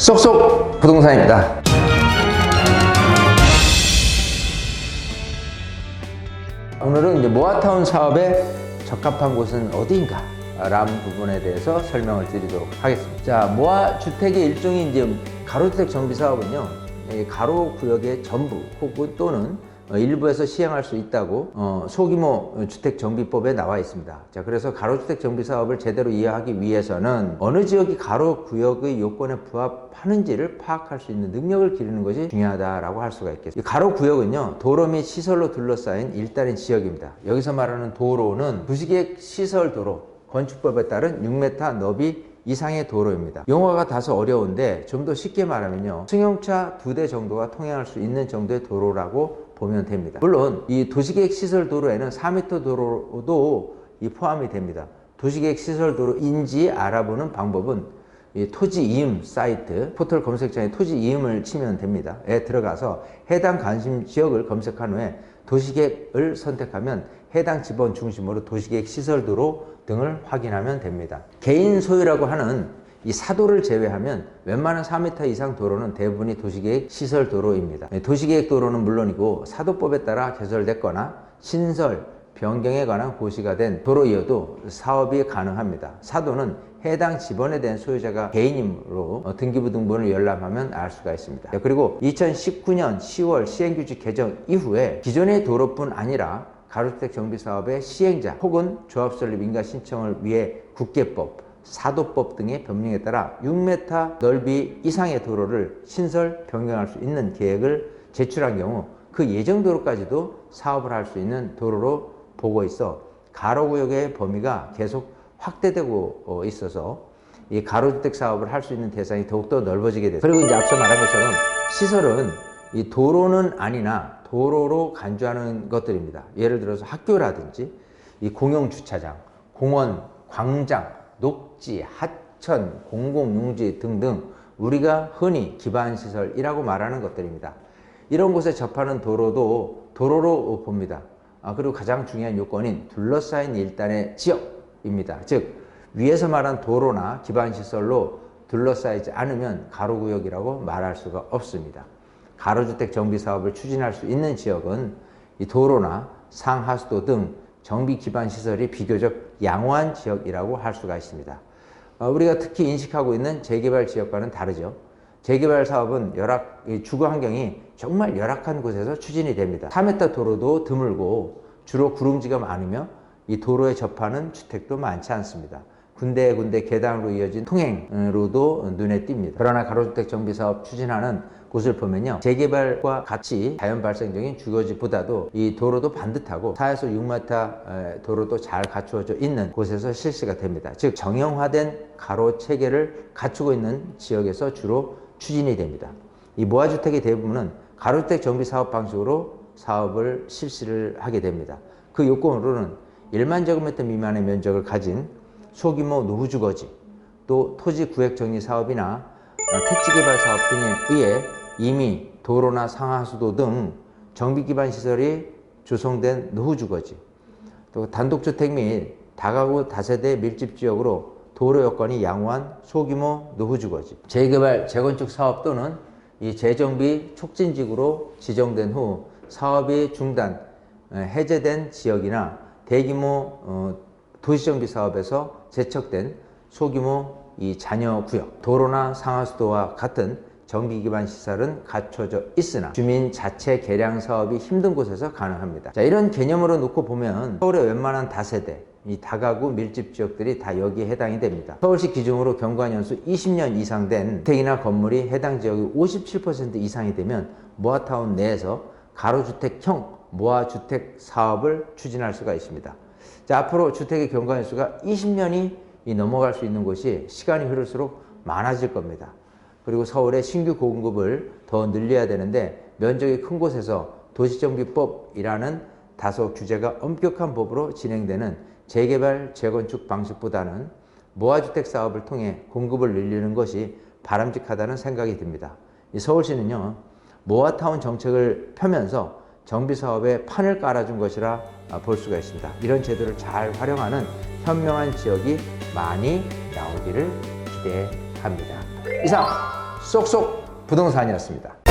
쏙쏙 부동산입니다. 오늘은 이제 모아타운 사업에 적합한 곳은 어디인가 라는 부분에 대해서 설명을 드리도록 하겠습니다. 자, 모아주택의 일종의 이제 가로주택 정비 사업은요, 가로 구역의 전부 혹은 또는 일부에서 시행할 수 있다고 소규모 주택 정비법에 나와 있습니다. 자, 그래서 가로주택 정비 사업을 제대로 이해하기 위해서는 어느 지역이 가로 구역의 요건에 부합하는지를 파악할 수 있는 능력을 기르는 것이 중요하다라고 할 수가 있겠습니다. 이 가로 구역은요, 도로 및 시설로 둘러싸인 일단의 지역입니다. 여기서 말하는 도로는 도시계획 시설 도로, 건축법에 따른 6m 너비 이상의 도로입니다. 용어가 다소 어려운데 좀 더 쉽게 말하면요, 승용차 2대 정도가 통행할 수 있는 정도의 도로라고 보면 됩니다. 물론 이 도시계획 시설 도로에는 4m 도로도 포함이 됩니다. 도시계획 시설 도로인지 알아보는 방법은 이 토지 이음 사이트 포털 검색창에 토지 이음을 치면 됩니다. 에 들어가서 해당 관심 지역을 검색한 후에 도시계획을 선택하면 해당 지번 중심으로 도시계획 시설 도로 등을 확인하면 됩니다. 개인 소유라고 하는 이 사도를 제외하면 웬만한 4m 이상 도로는 대부분이 도시계획 시설 도로입니다. 도시계획 도로는 물론이고 사도법에 따라 개설됐거나 신설, 변경에 관한 고시가 된 도로이어도 사업이 가능합니다. 사도는 해당 지번에 대한 소유자가 개인이므로 등기부 등본을 열람하면 알 수가 있습니다. 그리고 2019년 10월 시행규칙 개정 이후에 기존의 도로뿐 아니라 가로주택 정비사업의 시행자 혹은 조합 설립 인가 신청을 위해 국계법, 사도법 등의 법령에 따라 6m 넓이 이상의 도로를 신설, 변경할 수 있는 계획을 제출한 경우 그 예정 도로까지도 사업을 할 수 있는 도로로 보고 있어 가로구역의 범위가 계속 확대되고 있어서 이 가로주택 사업을 할 수 있는 대상이 더욱더 넓어지게 됐습니다. 그리고 이제 앞서 말한 것처럼 시설은 이 도로는 아니나 도로로 간주하는 것들입니다. 예를 들어서 학교라든지 이 공용주차장, 공원, 광장, 녹지, 하천, 공공용지 등등 우리가 흔히 기반시설이라고 말하는 것들입니다. 이런 곳에 접하는 도로도 도로로 봅니다. 그리고 가장 중요한 요건인 둘러싸인 일단의 지역입니다. 즉 위에서 말한 도로나 기반시설로 둘러싸이지 않으면 가로구역이라고 말할 수가 없습니다. 가로주택 정비사업을 추진할 수 있는 지역은 이 도로나 상하수도 등 정비 기반 시설이 비교적 양호한 지역이라고 할 수가 있습니다. 우리가 특히 인식하고 있는 재개발 지역과는 다르죠. 재개발 사업은 주거 환경이 정말 열악한 곳에서 추진이 됩니다. 4m 도로도 드물고 주로 구릉지가 많으며 이 도로에 접하는 주택도 많지 않습니다. 군데군데 계단으로 이어진 통행로도 눈에 띕니다. 그러나 가로주택 정비사업 추진하는 곳을 보면요, 재개발과 같이 자연 발생적인 주거지보다도 이 도로도 반듯하고 4에서 6m 도로도 잘 갖추어져 있는 곳에서 실시가 됩니다. 즉 정형화된 가로 체계를 갖추고 있는 지역에서 주로 추진이 됩니다. 이 모아주택의 대부분은 가로주택 정비사업 방식으로 사업을 실시를 하게 됩니다. 그 요건으로는 1만 제곱미터 미만의 면적을 가진 소규모 노후주거지, 또 토지 구획 정리 사업이나 택지개발 사업 등에 의해 이미 도로나 상하수도 등 정비 기반 시설이 조성된 노후주거지, 또 단독주택 및 다가구 다세대 밀집 지역으로 도로 여건이 양호한 소규모 노후주거지, 재개발, 재건축 사업 또는 이 재정비 촉진지구로 지정된 후 사업이 중단, 해제된 지역이나 대규모 도시정비 사업에서 제척된 소규모 이 잔여 구역, 도로나 상하수도와 같은 정비 기반 시설은 갖춰져 있으나 주민 자체 개량 사업이 힘든 곳에서 가능합니다. 자, 이런 개념으로 놓고 보면 서울의 웬만한 다세대, 이 다가구 밀집 지역들이 다 여기에 해당이 됩니다. 서울시 기준으로 경관 연수 20년 이상 된 주택이나 건물이 해당 지역의 57% 이상이 되면 모아타운 내에서 가로주택형 모아주택 사업을 추진할 수가 있습니다. 자, 앞으로 주택의 경관 연수가 20년이 넘어갈 수 있는 곳이 시간이 흐를수록 많아질 겁니다. 그리고 서울의 신규 공급을 더 늘려야 되는데 면적이 큰 곳에서 도시정비법이라는 다소 규제가 엄격한 법으로 진행되는 재개발, 재건축 방식보다는 모아주택 사업을 통해 공급을 늘리는 것이 바람직하다는 생각이 듭니다. 이 서울시는요, 모아타운 정책을 펴면서 정비사업에 판을 깔아준 것이라 볼 수가 있습니다. 이런 제도를 잘 활용하는 현명한 지역이 많이 나오기를 기대합니다. 이상 쏙쏙 부동산이었습니다.